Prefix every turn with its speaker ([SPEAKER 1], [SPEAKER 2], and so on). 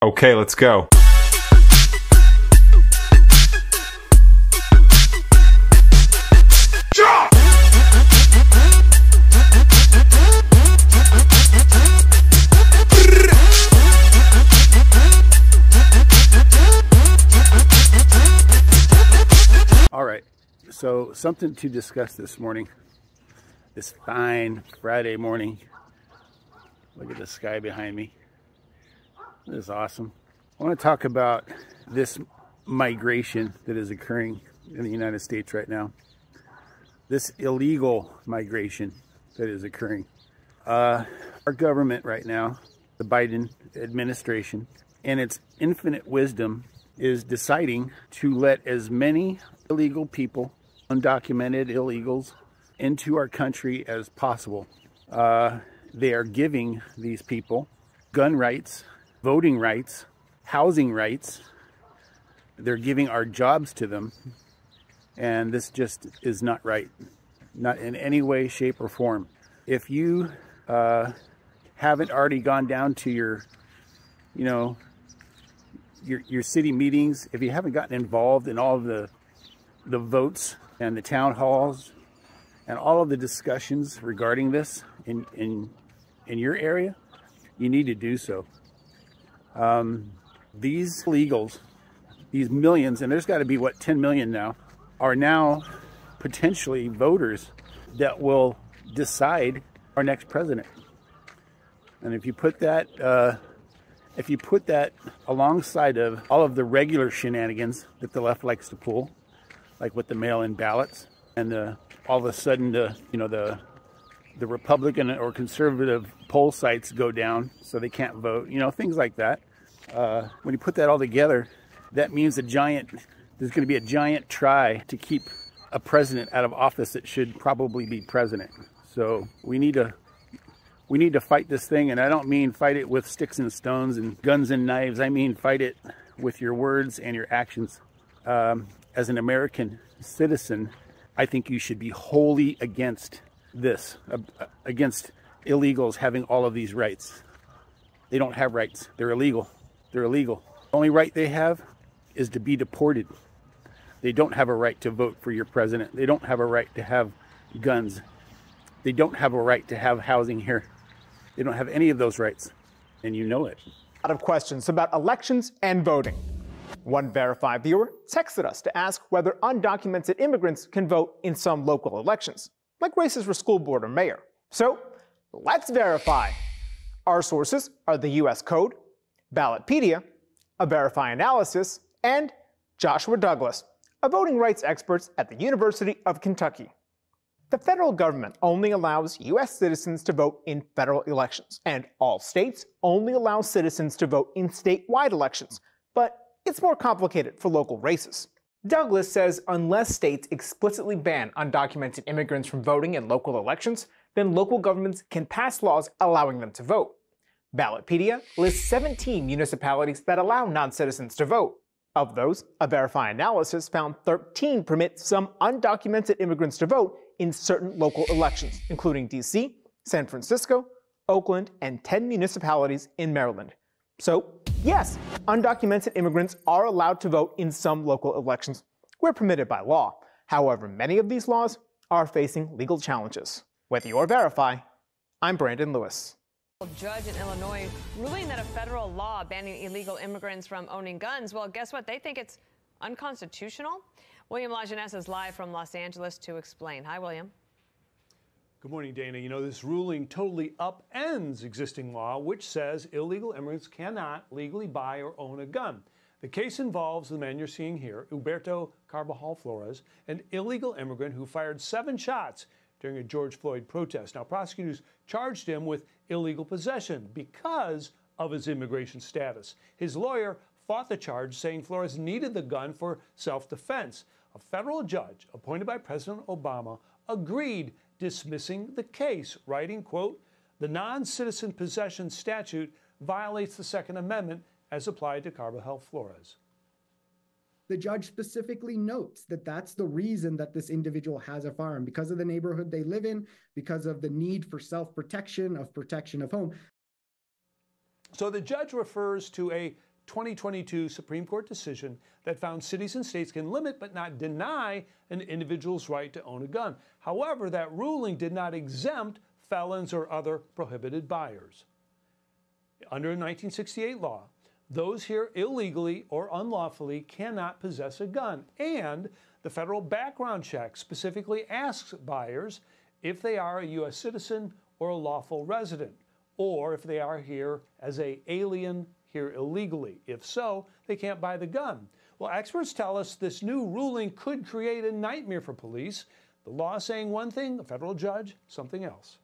[SPEAKER 1] Okay, let's go.
[SPEAKER 2] All right, so something to discuss this morning, this fine Friday morning. Look at the sky behind me. This is awesome. I want to talk about this migration that is occurring in the United States right now. This illegal migration that is occurring. Our government right now, the Biden administration, in its infinite wisdom, is deciding to let as many illegal people, undocumented illegals, into our country as possible. They are giving these people gun rights, voting rights, housing rights. They're giving our jobs to them. And this just is not right. Not in any way, shape, or form. If you haven't already gone down to your city meetings, if you haven't gotten involved in all of the votes and the town halls and all of the discussions regarding this in your area, you need to do so. These illegals, these millions, and there's got to be, what, 10 million now, are now potentially voters that will decide our next president. And if you put that alongside of all of the regular shenanigans that the left likes to pull, like with the mail-in ballots and all of a sudden the Republican or conservative poll sites go down so they can't vote, things like that. When you put that all together, that means there's going to be a giant try to keep a president out of office that should probably be president. So we need to fight this thing, and I don't mean fight it with sticks and stones and guns and knives. I mean fight it with your words and your actions. As an American citizen, I think you should be wholly against this, against illegals having all of these rights. They don't have rights. They're illegal. They're illegal. The only right they have is to be deported. They don't have a right to vote for your president. They don't have a right to have guns. They don't have a right to have housing here. They don't have any of those rights, and you know it.
[SPEAKER 3] A lot of questions about elections and voting. One Verify viewer texted us to ask whether undocumented immigrants can vote in some local elections, like races for school board or mayor. So let's verify. Our sources are the US Code, Ballotpedia, a Verify Analysis, and Joshua Douglas, a voting rights expert at the University of Kentucky. The federal government only allows U.S. citizens to vote in federal elections, and all states only allow citizens to vote in statewide elections, but it's more complicated for local races. Douglas says unless states explicitly ban undocumented immigrants from voting in local elections, then local governments can pass laws allowing them to vote. Ballotpedia lists 17 municipalities that allow non-citizens to vote. Of those, a Verify Analysis found 13 permit some undocumented immigrants to vote in certain local elections, including D.C., San Francisco, Oakland, and 10 municipalities in Maryland. So, yes, undocumented immigrants are allowed to vote in some local elections where permitted by law. However, many of these laws are facing legal challenges. With your Verify, I'm Brandon Lewis.
[SPEAKER 4] A judge in Illinois ruling that a federal law banning illegal immigrants from owning guns, well, guess what? They think it's unconstitutional. William Lajeunesse is live from Los Angeles to explain. Hi, William.
[SPEAKER 5] Good morning, Dana. You know, this ruling totally upends existing law, which says illegal immigrants cannot legally buy or own a gun. The case involves the man you're seeing here, Huberto Carbajal Flores, an illegal immigrant who fired 7 shots during a George Floyd protest. Now, prosecutors charged him with illegal possession because of his immigration status. His lawyer fought the charge, saying Flores needed the gun for self-defense. A federal judge appointed by President Obama agreed, dismissing the case, writing, quote, "The non-citizen possession statute violates the Second Amendment as applied to Carbajal Flores."
[SPEAKER 6] The judge specifically notes that that's the reason that this individual has a firearm, because of the neighborhood they live in, because of the need for self-protection, of protection of home.
[SPEAKER 5] So the judge refers to a 2022 Supreme Court decision that found cities and states can limit but not deny an individual's right to own a gun. However, that ruling did not exempt felons or other prohibited buyers. Under 1968 law, those here illegally or unlawfully cannot possess a gun. And the federal background check specifically asks buyers if they are a U.S. citizen or a lawful resident, or if they are here as an alien here illegally. If so, they can't buy the gun. Well, experts tell us this new ruling could create a nightmare for police. The law saying one thing, the federal judge something else.